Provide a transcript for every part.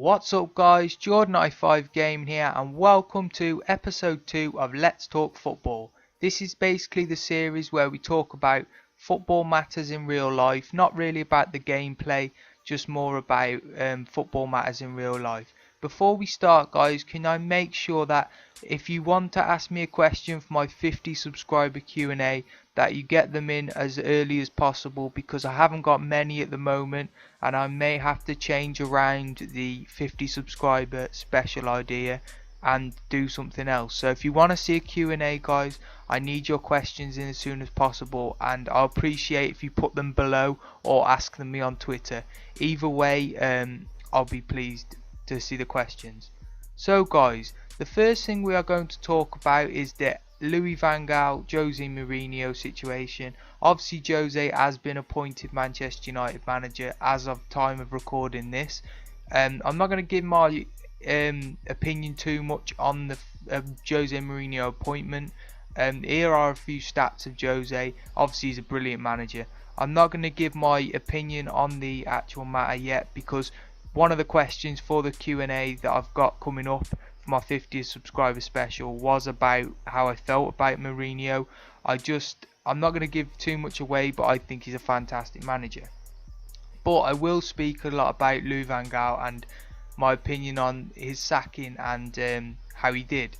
What's up guys, Jordan95 Gaming here and welcome to episode 2 of Let's Talk Football. This is basically the series where we talk about football matters in real life, not really about the gameplay, just more about football matters in real life. Before we start guys, can I make sure that if you want to ask me a question for my 50 subscriber Q&A, that you get them in as early as possible, because I haven't got many at the moment and I may have to change around the 50 subscriber special idea and do something else. So if you want to see a Q&A guys, I need your questions in as soon as possible, and I'll appreciate if you put them below or ask them me on Twitter. Either way, I'll be pleased to see the questions. So guys, the first thing we are going to talk about is the Louis van Gaal, Jose Mourinho situation. Obviously Jose has been appointed Manchester United manager as of time of recording this. I'm not going to give my opinion too much on the Jose Mourinho appointment. Here are a few stats of Jose. Obviously he's a brilliant manager. I'm not going to give my opinion on the actual matter yet, because one of the questions for the Q&A that I've got coming up for my 50th subscriber special was about how I felt about Mourinho. I'm not going to give too much away, but I think he's a fantastic manager. But I will speak a lot about Louis van Gaal and my opinion on his sacking and how he did.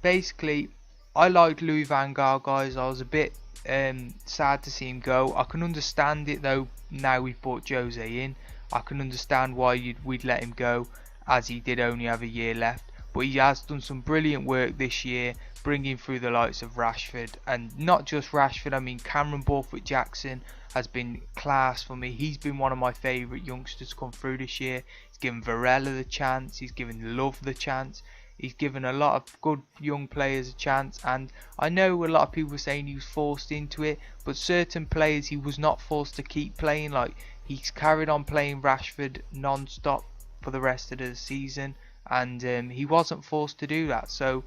Basically, I liked Louis van Gaal guys. I was a bit sad to see him go. I can understand it though, now we've brought Jose in. I can understand why we'd let him go, as he did only have a year left. But he has done some brilliant work this year, bringing through the likes of Rashford, and not just Rashford, I mean Cameron Borthwick-Jackson has been class for me. He's been one of my favourite youngsters to come through this year. He's given Varela the chance, he's given Love the chance, he's given a lot of good young players a chance, and I know a lot of people were saying he was forced into it, but certain players he was not forced to keep playing. Like, he's carried on playing Rashford non-stop for the rest of the season, and he wasn't forced to do that. So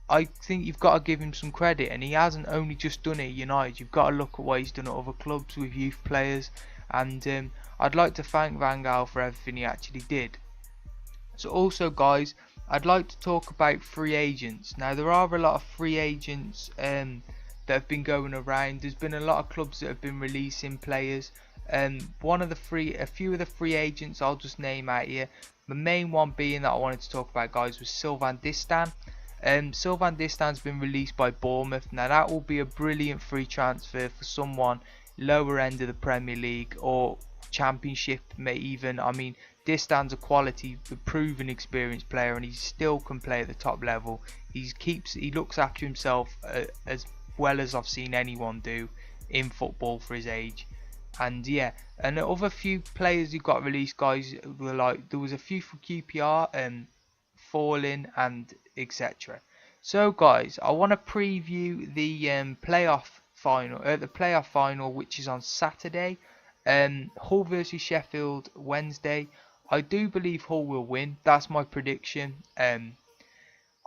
I think you've got to give him some credit, and he hasn't only just done it at United. You've got to look at what he's done at other clubs with youth players, and I'd like to thank Van Gaal for everything he actually did. So also guys, I'd like to talk about free agents. Now there are a lot of free agents that have been going around. There's been a lot of clubs that have been releasing players. A few of the free agents I'll just name out here. The main one being that I wanted to talk about guys was Sylvain Distin. Sylvain Distin's been released by Bournemouth. Now that will be a brilliant free transfer for someone lower end of the Premier League or Championship even. I mean, Distin's a quality, proven experienced player, and he still can play at the top level. He looks after himself as well as I've seen anyone do in football for his age. And yeah, and the other few players who got released guys were like, there was a few for QPR, Falling and etc. So guys, I want to preview the playoff final, which is on Saturday. Hull versus Sheffield Wednesday. I do believe Hull will win. That's my prediction.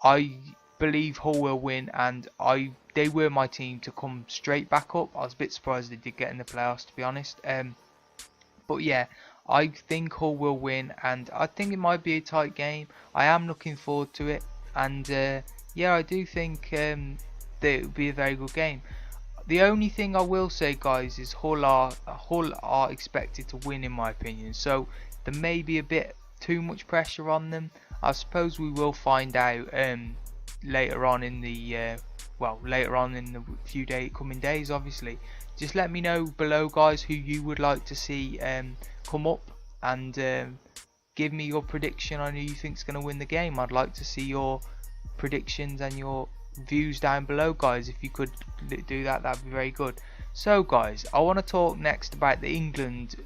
I believe Hull will win, and they were my team to come straight back up. I was a bit surprised they did get in the playoffs, to be honest. But yeah, I think Hull will win, and I think it might be a tight game. I am looking forward to it, and yeah, I do think that it will be a very good game. The only thing I will say guys is Hull are expected to win in my opinion, so there may be a bit too much pressure on them. I suppose we will find out later on in the coming days. Obviously, just let me know below guys who you would like to see come up, and give me your prediction on who you think is going to win the game. I'd like to see your predictions and your views down below guys. If you could do that, that'd be very good. So guys, I want to talk next about the England's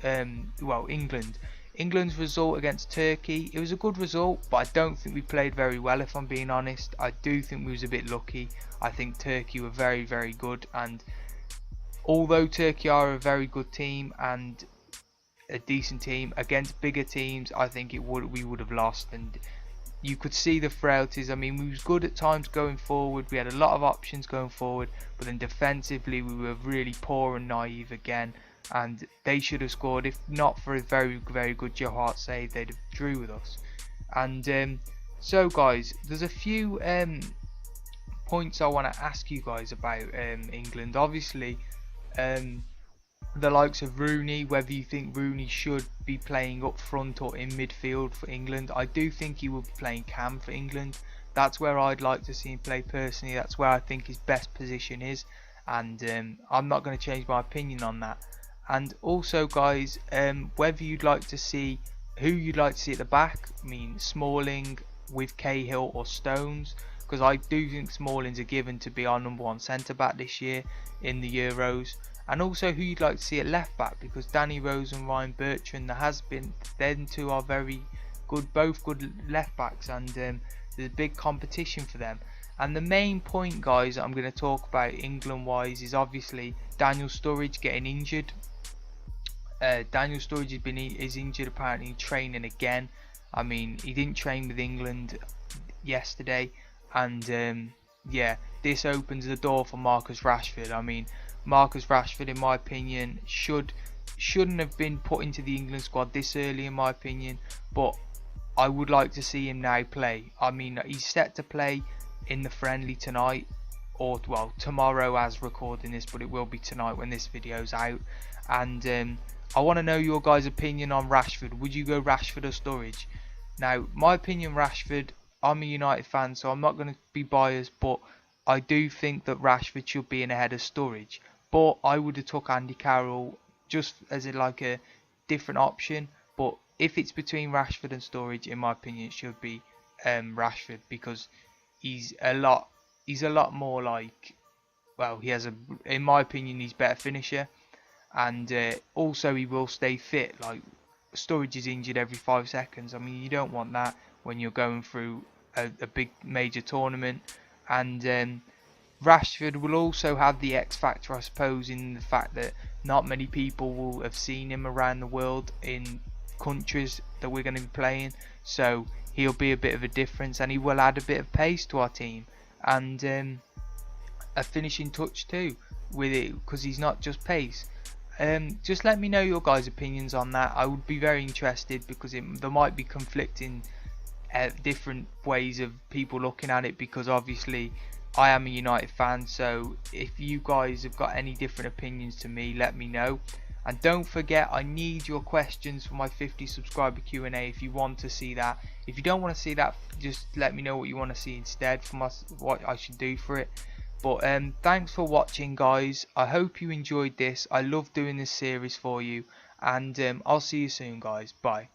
result against Turkey. It was a good result, but I don't think we played very well, if I'm being honest. I do think we was a bit lucky. I think Turkey were very, very good, and although Turkey are a very good team and a decent team, against bigger teams I think we would have lost, and you could see the frailties. I mean, we was good at times going forward, we had a lot of options going forward, but then defensively we were really poor and naive again, and they should have scored. If not for a very, very good Joe Hart save, they'd have drew with us. And so guys, there's a few points I want to ask you guys about England. Obviously, um, the likes of Rooney, whether you think Rooney should be playing up front or in midfield for England. I do think he will be playing cam for England. That's where I'd like to see him play personally. That's where I think his best position is, and I'm not going to change my opinion on that. And also guys, whether you'd like to see, who you'd like to see at the back. I mean, Smalling with Cahill or Stones, because I do think Smalling's a given to be our #1 centre back this year in the Euros. And also who you'd like to see at left back, because Danny Rose and Ryan Bertrand, there has been, them two are very good, both good left backs, and there's big competition for them. And the main point guys I'm going to talk about England wise is obviously Daniel Sturridge getting injured. Daniel Sturridge is injured apparently in training again. I mean, he didn't train with England yesterday, and yeah, this opens the door for Marcus Rashford. I mean, Marcus Rashford, in my opinion, shouldn't have been put into the England squad this early, in my opinion, but I would like to see him now play. I mean, he's set to play in the friendly tonight, or well, tomorrow as recording this, but it will be tonight when this video's out. And I want to know your guys' opinion on Rashford. Would you go Rashford or Sturridge? Now, my opinion, Rashford, I'm a United fan, so I'm not going to be biased, but I do think that Rashford should be in ahead of Sturridge. But I would have took Andy Carroll just as like a different option. But if it's between Rashford and Sturridge, in my opinion, it should be Rashford, because he's a lot more like, well, he has in my opinion, he's better finisher, and also he will stay fit. Like, Sturridge is injured every 5 seconds. I mean, you don't want that when you're going through a big major tournament. And Rashford will also have the X factor, I suppose, in the fact that not many people will have seen him around the world in countries that we're going to be playing, so he'll be a bit of a difference, and he will add a bit of pace to our team, and a finishing touch too with it, because he's not just pace. Just let me know your guys' opinions on that. I would be very interested, because there might be conflicting different ways of people looking at it, because obviously I am a United fan. So if you guys have got any different opinions to me, let me know. And don't forget, I need your questions for my 50 subscriber Q&A if you want to see that. If you don't want to see that, just let me know what you want to see instead for what I should do for it. But thanks for watching guys. I hope you enjoyed this. I love doing this series for you, and I'll see you soon guys. Bye.